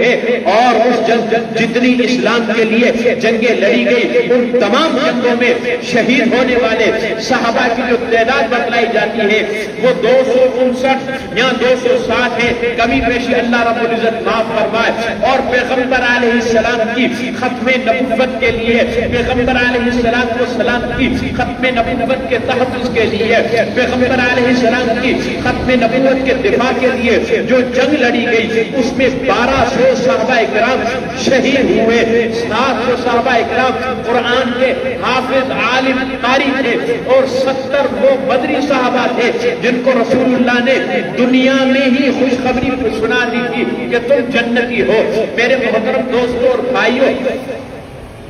ہے اور اس جنگ جتنی اسلام کے لیے جنگیں لڑی گئی ان تمام جنگوں میں شہید ہونے والے صحابہ کی جو تعداد بتلائی جاتی ہے وہ 259 یا 260 ہے. کمی پیشی اللہ رب العزت معاف فرمائے. اور پیغمبر علیہ السلام کی ختم نبوت کے لیے پیغمبر علیہ السلام کی ختم نبوت کے تحفظ کے لیے پیغمبر علیہ السلام کی ختم نبوت کے دفاع کے لیے جو جنگ لڑی گئی اس میں 1200 صحابہ اکرام شہید ہوئے. 700 صحابہ اکرام قرآن کے حافظ عالم قاری تھے اور 70 وہ بدری صحابہ تھے جن کو رسول اللہ نے دنیا میں ہی خوشخبری سنا دی تھی کہ تم جنتی ہو. میرے محترم دوستوں اور بھائیوں،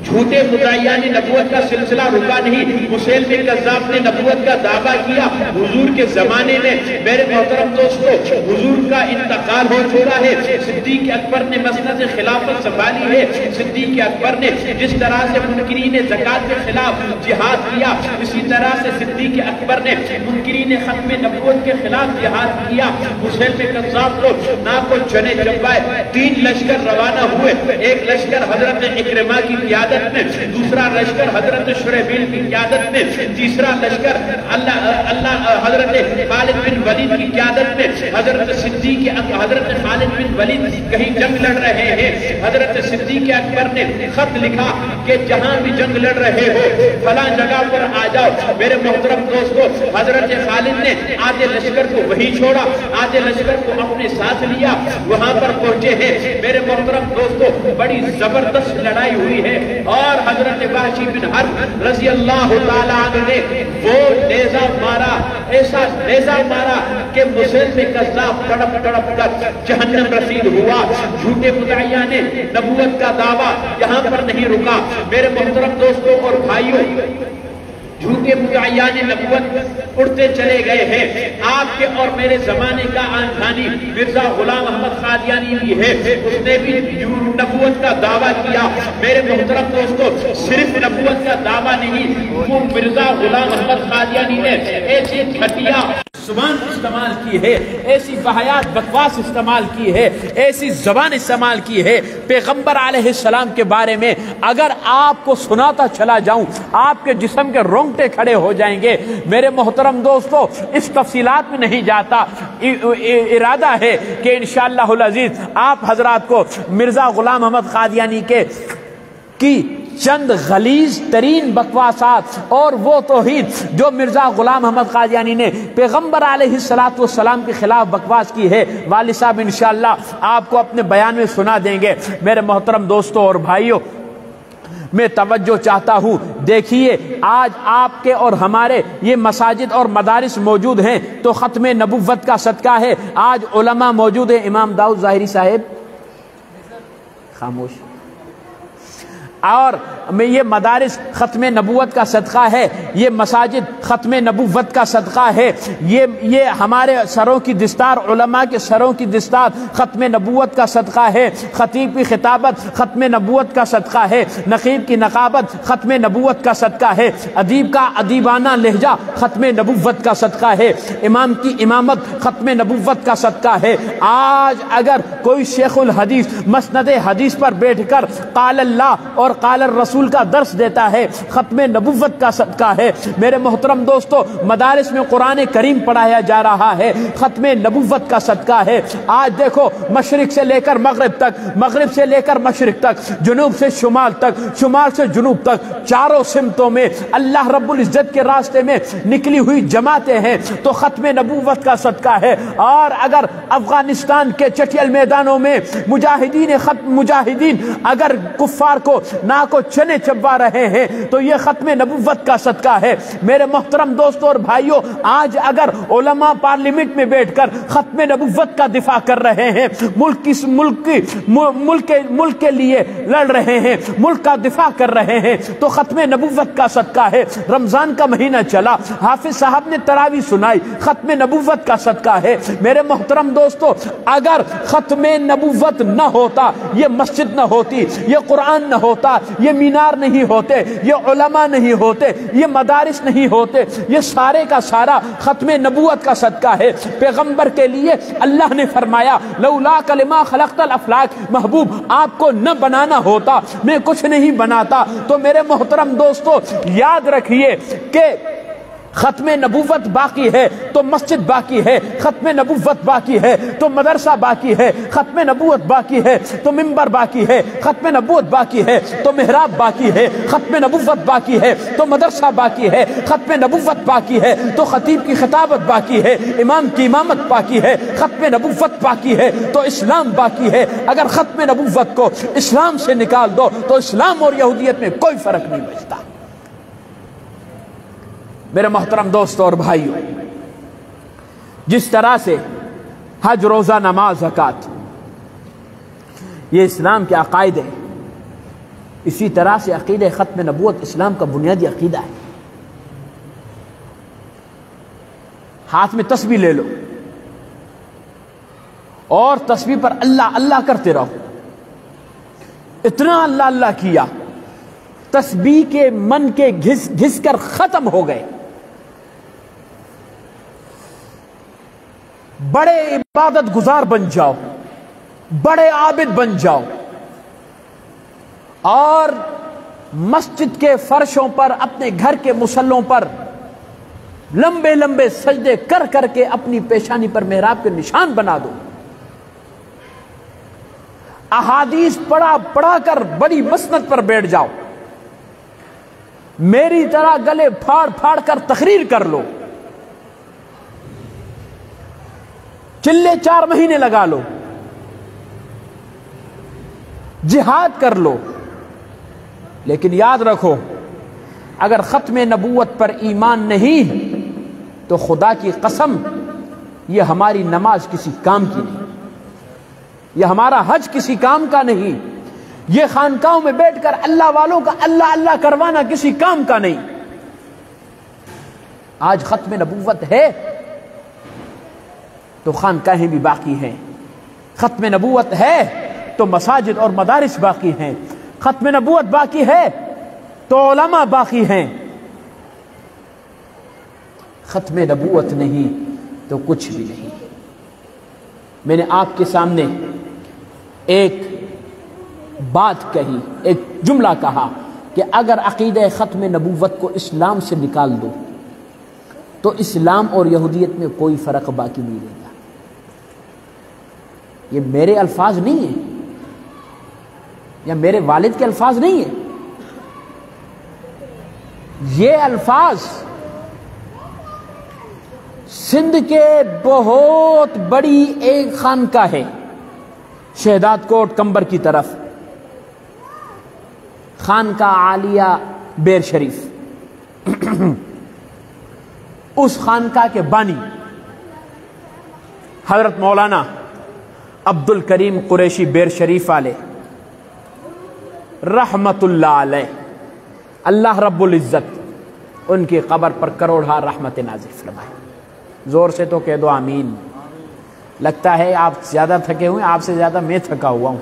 جھوٹے مدعیان نبوت کا سلسلہ رکا نہیں. مسیلمہ کذاب نے نبوت کا دعویٰ کیا حضور کے زمانے میں. میرے محترم دوستو، حضور کا انتقال ہو چکا ہے. صدیق اکبر نے مسند خلافت سنبھالی ہے. صدیق اکبر نے جس طرح سے منکرین زکات کے خلاف جہاد کیا، اسی طرح سے صدیق اکبر نے منکرین ختم نبوت کے خلاف جہاد کیا. مسیلمہ کذاب کو نہ کو چنے چبائے. 3 لشکر روانہ ہوئے. ایک لشکر حضرت اکرمہ کی قیادت میں، دوسرا لشکر حضرت شریبیل کی قیادت میں، تیسرا لشکر حضرت خالد بن ولید کی قیادت میں. حضرت خالد بن ولید کہیں جنگ لڑ رہے ہیں. حضرت صدیق اکبر نے خط لکھا کہ جہاں بھی جنگ لڑ رہے ہو فلاں جگہ پر آ جاؤ. میرے محترم دوستو، حضرت خالد نے آدھے لشکر کو وہیں چھوڑا، آدھے لشکر کو اپنے ساتھ لیا، وہاں پر پہنچے ہیں. میرے محترم دوستو، بڑی زبردست لڑائی ہوئی ہے اور حضرت وحشی بن حرب رضی اللہ تعالیٰ عنہ نے وہ نیزہ مارا، ایسا نیزہ مارا کہ مسیلمہ کذاب تڑپ تڑپ کر جہنم رسید ہوا. جھوٹے مدعیان نبوت کا دعویٰ یہاں پر نہیں رکا. میرے محترم دوستوں اور بھائیوں، جھوٹے مدعیان نبوت اڑتے چلے گئے ہیں. آپ کے اور میرے زمانے کا آنکھانی مرزا غلام احمد قادیانی بھی ہے. اس نے بھی نبوت کا دعویٰ کیا. میرے محترم دوستو، صرف نبوت کا دعویٰ نہیں، وہ مرزا غلام احمد قادیانی نے ایسی گھٹیا زبان استعمال کی ہے، ایسی بحیات بکواس استعمال کی ہے، ایسی زبان استعمال کی ہے پیغمبر علیہ السلام کے بارے میں. اگر آپ کو سناتا چلا جاؤں آپ کے جسم کے رونگٹے کھڑے ہو جائیں گے. میرے محترم دوستو، اس تفصیلات میں نہیں جاتا. ارادہ ہے کہ انشاءاللہ العزیز آپ حضرات کو مرزا غلام احمد قادیانی کی چند غلیظ ترین بکواسات اور وہ توحید جو مرزا غلام احمد قادیانی نے پیغمبر علیہ السلام کے خلاف بکواس کی ہے، والد صاحب انشاءاللہ آپ کو اپنے بیان میں سنا دیں گے. میرے محترم دوستوں اور بھائیوں، میں توجہ چاہتا ہوں. دیکھیے، آج آپ کے اور ہمارے یہ مساجد اور مدارس موجود ہیں تو ختم نبوت کا صدقہ ہے. آج علماء موجود ہیں. امام داؤد ظاہری صاحب خاموش. اور میں یہ مدارس ختم نبوت کا صدقہ ہے، یہ مساجد ختم نبوت کا صدقہ ہے. یہ ہمارے سروں کی دستار، علماء کے سروں کی دستار ختم نبوت کا صدقہ ہے. خطیب کی خطابت ختم نبوت کا صدقہ ہے. نقیب کی نقابت ختم نبوت کا صدقہ ہے. ادیب کا ادیبانہ لہجہ ختم نبوت کا صدقہ ہے. امام کی امامت ختم نبوت کا صدقہ ہے. آج اگر کوئی شیخ الحدیث مسند حدیث پر بیٹھ کر قال اللہ اور قال الرسول کا درس دیتا ہے، ختم نبوت کا صدقہ ہے. میرے محترم دوستو، مدارس میں قرآن کریم پڑھایا جا رہا ہے، ختم نبوت کا صدقہ ہے. آج دیکھو، مشرق سے لے کر مغرب تک، مغرب سے لے کر مشرق تک، جنوب سے شمال تک، شمال سے جنوب تک، چاروں سمتوں میں اللہ رب العزت کے راستے میں نکلی ہوئی جماعتیں ہیں تو ختم نبوت کا صدقہ ہے. اور اگر افغانستان کے چٹیل میدانوں میں مجاہدین اگر کفار کو نہ کو چنے چبا رہے ہیں تو یہ ختم نبوت کا صدقہ ہے. میرے محترم دوستوں اور بھائیوں، آج اگر علماء پارلیمنٹ میں بیٹھ کر ختم نبوت کا دفاع کر رہے ہیں، ملک کے لیے لڑ رہے ہیں، ملک کا دفاع کر رہے ہیں تو ختم نبوت کا صدقہ ہے. رمضان کا مہینہ چلا، حافظ صاحب نے تراویح سنائی، ختم نبوت کا صدقہ ہے. میرے محترم دوستو، اگر ختم نبوت نہ ہوتا، یہ مسجد نہ ہوتی، یہ قرآن نہ ہوتا، ہوتا، یہ مینار نہیں ہوتے، یہ علماء نہیں ہوتے، یہ مدارس نہیں ہوتے، یہ سارے کا سارا ختم نبوت کا صدقہ ہے۔ پیغمبر کے لیے اللہ نے فرمایا لولا کلمہ خلقت الافلاک، محبوب آپ کو نہ بنانا ہوتا میں کچھ نہیں بناتا۔ تو میرے محترم دوستو یاد رکھیے کہ ختم نبوت باقی ہے تو مسجد باقی ہے، ختم نبوت باقی ہے تو مدرسہ باقی ہے، ختم نبوت باقی ہے تو منبر باقی ہے، ختم نبوت باقی ہے تو محراب باقی ہے، ختم نبوت باقی ہے تو مدرسہ باقی ہے، ختم نبوت باقی ہے تو خطیب کی خطابت باقی ہے، امام کی امامت باقی ہے، ختم نبوت باقی ہے تو اسلام باقی ہے۔ اگر ختم نبوت کو اسلام سے نکال دو تو اسلام اور یہودیت میں کوئی فرق نہیں بچتا۔ میرے محترم دوستوں اور بھائیوں، جس طرح سے حج، روزہ، نماز، زکوٰۃ یہ اسلام کے عقائد ہیں، اسی طرح سے عقیدہ ختم نبوت اسلام کا بنیادی عقیدہ ہے۔ ہاتھ میں تسبیح لے لو اور تسبیح پر اللہ اللہ کرتے رہو۔ اتنا اللہ اللہ کیا، تسبیح کے من کے گھس گھس کر ختم ہو گئے۔ بڑے عبادت گزار بن جاؤ، بڑے عابد بن جاؤ، اور مسجد کے فرشوں پر، اپنے گھر کے مصلوں پر لمبے لمبے سجدے کر کر کے اپنی پیشانی پر محراب کے نشان بنا دو۔ احادیث پڑھا پڑھا کر بڑی مسند پر بیٹھ جاؤ، میری طرح گلے پھاڑ پھاڑ کر تقریر کر لو، چلے 4 مہینے لگا لو، جہاد کر لو، لیکن یاد رکھو اگر ختم نبوت پر ایمان نہیں تو خدا کی قسم یہ ہماری نماز کسی کام کی نہیں، یہ ہمارا حج کسی کام کا نہیں، یہ خانقاہوں میں بیٹھ کر اللہ والوں کا اللہ اللہ کروانا کسی کام کا نہیں۔ آج ختم نبوت ہے تو خانقاہیں بھی باقی ہیں، ختم نبوت ہے تو مساجد اور مدارس باقی ہیں، ختم نبوت باقی ہے تو علماء باقی ہیں، ختم نبوت نہیں تو کچھ بھی نہیں۔ میں نے آپ کے سامنے ایک بات کہی، ایک جملہ کہا کہ اگر عقیدہ ختم نبوت کو اسلام سے نکال دو تو اسلام اور یہودیت میں کوئی فرق باقی نہیں رہے گا۔ یہ میرے الفاظ نہیں ہیں یا میرے والد کے الفاظ نہیں ہیں، یہ الفاظ سندھ کے بہت بڑی ایک خانقاہ ہے، شہداد کوٹ کمبر کی طرف، خانقاہ عالیہ بیر شریف، اس خانقاہ کے بانی حضرت مولانا عبد الکریم قریشی بیر شریف والے رحمت اللہ علیہ، اللہ رب العزت ان کی قبر پر کروڑہا رحمت نازل فرمائے۔ زور سے تو کہہ دو آمین۔ لگتا ہے آپ زیادہ تھکے ہوئے، آپ سے زیادہ میں تھکا ہوا ہوں،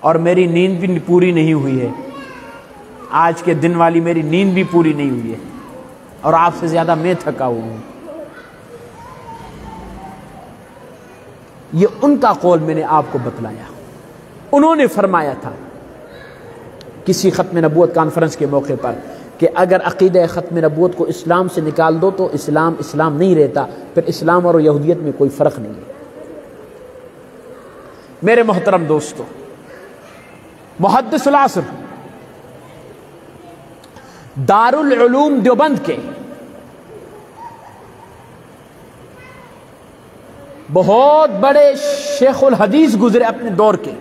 اور میری نیند بھی پوری نہیں ہوئی ہے، آج کے دن والی میری نیند بھی پوری نہیں ہوئی ہے، اور آپ سے زیادہ میں تھکا ہوا ہوں۔ یہ ان کا قول میں نے آپ کو بتلایا۔ انہوں نے فرمایا تھا کسی ختم نبوت کانفرنس کے موقع پر کہ اگر عقیدہ ختم نبوت کو اسلام سے نکال دو تو اسلام اسلام نہیں رہتا، پھر اسلام اور یہودیت میں کوئی فرق نہیں ہے۔ میرے محترم دوستو، محدث العصر دارالعلوم دیوبند کے بہت بڑے شیخ الحدیث گزرے اپنے دور کے،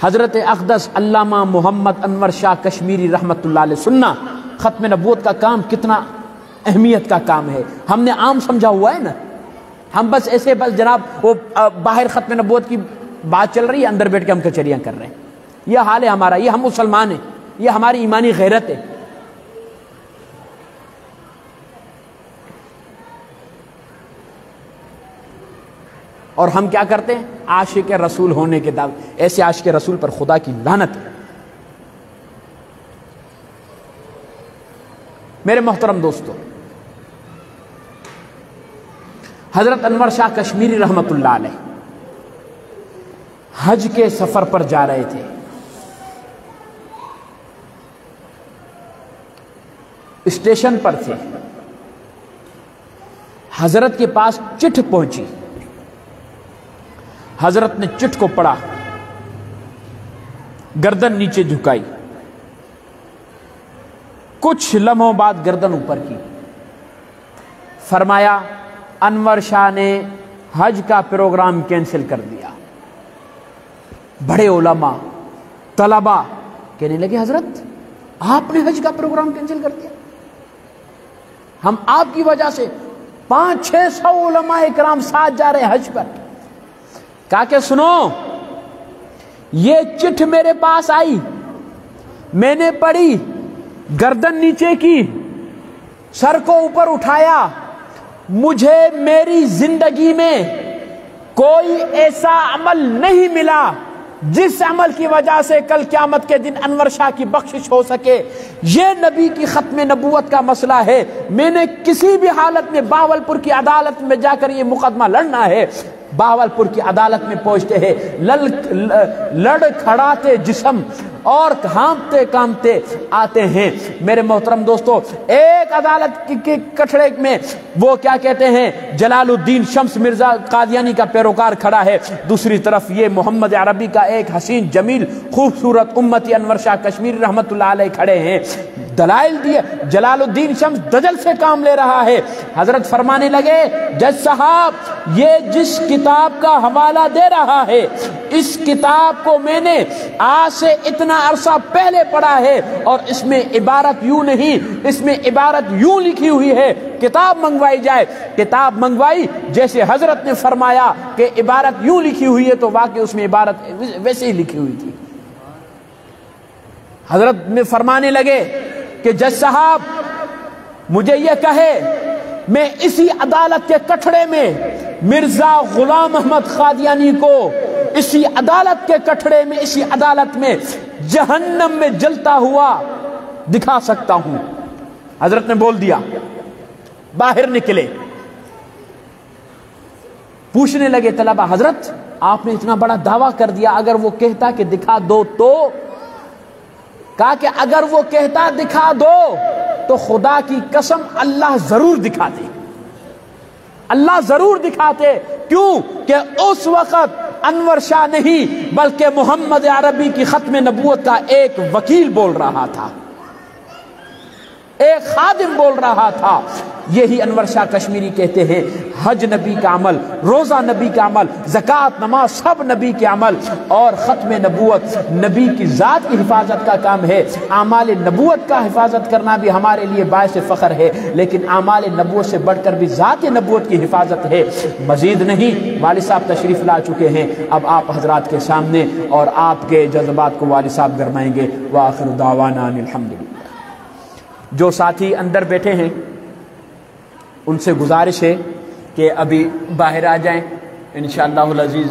حضرت اقدس علامہ محمد انور شاہ کشمیری رحمت اللہ علیہ۔ سننا ختم نبوت کا کام کتنا اہمیت کا کام ہے، ہم نے عام سمجھا ہوا ہے نا، ہم بس ایسے بس جناب وہ باہر ختم نبوت کی بات چل رہی ہے، اندر بیٹھ کے ہم کچہریاں کر رہے ہیں۔ یہ حال ہے ہمارا، یہ ہم مسلمان ہیں، یہ ہماری ایمانی غیرت ہے۔ اور ہم کیا کرتے ہیں؟ عاشق رسول ہونے کے دعوے. ایسے عاشق رسول پر خدا کی لعنت ہے. میرے محترم دوستو، حضرت انور شاہ کشمیری رحمت اللہ علیہ حج کے سفر پر جا رہے تھے. اسٹیشن پر تھے. حضرت کے پاس چٹھ پہنچی. حضرت نے چٹھ کو پڑھا، گردن نیچے جھکائی، کچھ لمحوں بعد گردن اوپر کی. فرمایا انور شاہ نے حج کا پروگرام کینسل کر دیا. بڑے علماء طلباء کہنے لگے حضرت آپ نے حج کا پروگرام کینسل کر دیا؟ ہم آپ کی وجہ سے 500-600 علماء اکرام ساتھ جا رہے حج پر. کہا کہ سنو، یہ چٹھ میرے پاس آئی، میں نے پڑھی، گردن نیچے کی، سر کو اوپر اٹھایا. مجھے میری زندگی میں کوئی ایسا عمل نہیں ملا جس عمل کی وجہ سے کل قیامت کے دن انور شاہ کی بخشش ہو سکے. یہ نبی کی ختم نبوت کا مسئلہ ہے. میں نے کسی بھی حالت میں بہاولپور کی عدالت میں جا کر یہ مقدمہ لڑنا ہے. بہاولپور کی عدالت میں پہنچتے ہیں، لڑ کھڑاتے جسم اور کانپتے کانپتے آتے ہیں. میرے محترم دوستو، ایک عدالت کے کٹڑے میں وہ کیا کہتے ہیں، جلال الدین شمس مرزا قادیانی کا پیروکار کھڑا ہے، دوسری طرف یہ محمد عربی کا ایک حسین جمیل خوبصورت امتی انور شاہ کشمیری رحمت اللہ علیہ کھڑے ہیں. دلائل دیے. جلال الدین شمس دجل سے کام لے رہا ہے. حضرت فرمانے لگے جج صاحب، یہ جس کتاب کا حوالہ دے رہا ہے اس کتاب کو میں نے آج سے اتنا عرصہ پہلے پڑھا ہے اور اس میں عبارت یوں نہیں، اس میں عبارت یوں لکھی ہوئی ہے. کتاب منگوائی جائے. کتاب منگوائی. جیسے حضرت نے فرمایا کہ عبارت یوں لکھی ہوئی ہے تو واقعی اس میں عبارت ویسے ہی لکھی ہوئی تھی. حضرت میں فرمانے لگے کہ جج صاحب مجھے یہ کہے، میں اسی عدالت کے کٹھڑے میں مرزا غلام احمد قادیانی کو اسی عدالت کے کٹھڑے میں، اسی عدالت میں جہنم میں جلتا ہوا دکھا سکتا ہوں. حضرت نے بول دیا. باہر نکلے. پوچھنے لگے طلبہ حضرت آپ نے اتنا بڑا دعویٰ کر دیا، اگر وہ کہتا کہ دکھا دو تو؟ کہا کہ اگر وہ کہتا دکھا دو تو خدا کی قسم اللہ ضرور دکھاتے. اللہ ضرور دکھاتے. کیوں کہ اس وقت انور شاہ نہیں بلکہ محمد عربی کی ختم نبوت کا ایک وکیل بول رہا تھا، ایک خادم بول رہا تھا. یہی انور شاہ کشمیری کہتے ہیں حج نبی کا عمل، روزہ نبی کا عمل، زکوٰۃ نماز سب نبی کے عمل، اور ختم نبوت نبی کی ذات کی حفاظت کا کام ہے. اعمال نبوت کا حفاظت کرنا بھی ہمارے لیے باعث فخر ہے، لیکن اعمال نبوت سے بڑھ کر بھی ذات نبوت کی حفاظت ہے. مزید نہیں، والد صاحب تشریف لا چکے ہیں. اب آپ حضرات کے سامنے اور آپ کے جذبات کو والد صاحب گرمائیں گے. وآخر دعوانا ان الحمدللہ. جو ساتھی اندر بیٹھے ہیں ان سے گزارش ہے کہ ابھی باہر آ جائیں. انشاءاللہ العزیز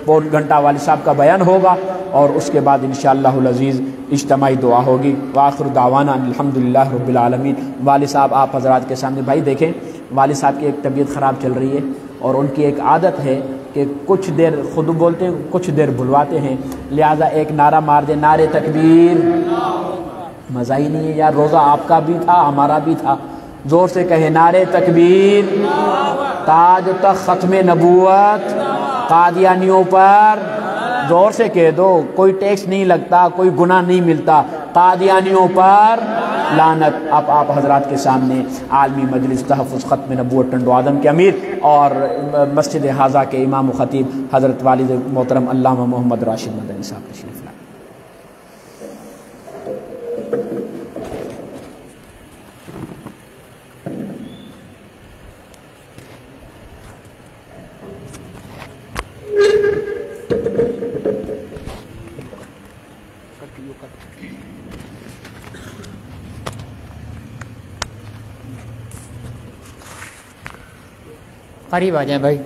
1 گھنٹہ والد صاحب کا بیان ہوگا اور اس کے بعد انشاءاللہ العزیز اجتماعی دعا ہوگی. وآخر دعوانا الحمدللہ رب العالمین. والد صاحب آپ حضرات کے سامنے. بھائی دیکھیں، والد صاحب کی ایک طبیعت خراب چل رہی ہے اور ان کی ایک عادت ہے کہ کچھ دیر خود بولتے ہیں کچھ دیر بلواتے ہیں، لہذا ایک نعرہ مار دیں، نعرے تکبیر. مزہ ہی نہیں ہے یار، روزہ آپ کا بھی تھا ہمارا بھی تھا. زور سے کہیں نعرے تکبیر. تاج تخت ختم نبوت قادیانیوں پر. زور سے کہہ دو، کوئی ٹیکس نہیں لگتا، کوئی گناہ نہیں ملتا. قادیانیوں پر لعنت. اب آپ حضرات کے سامنے عالمی مجلس تحفظ ختم نبوت ٹنڈو آدم کے امیر اور مسجد حاضہ کے امام و خطیب حضرت والد محترم علامہ محمد راشد مدنی صاحب تشریف لائیں. قریب آ جائیں بھائی.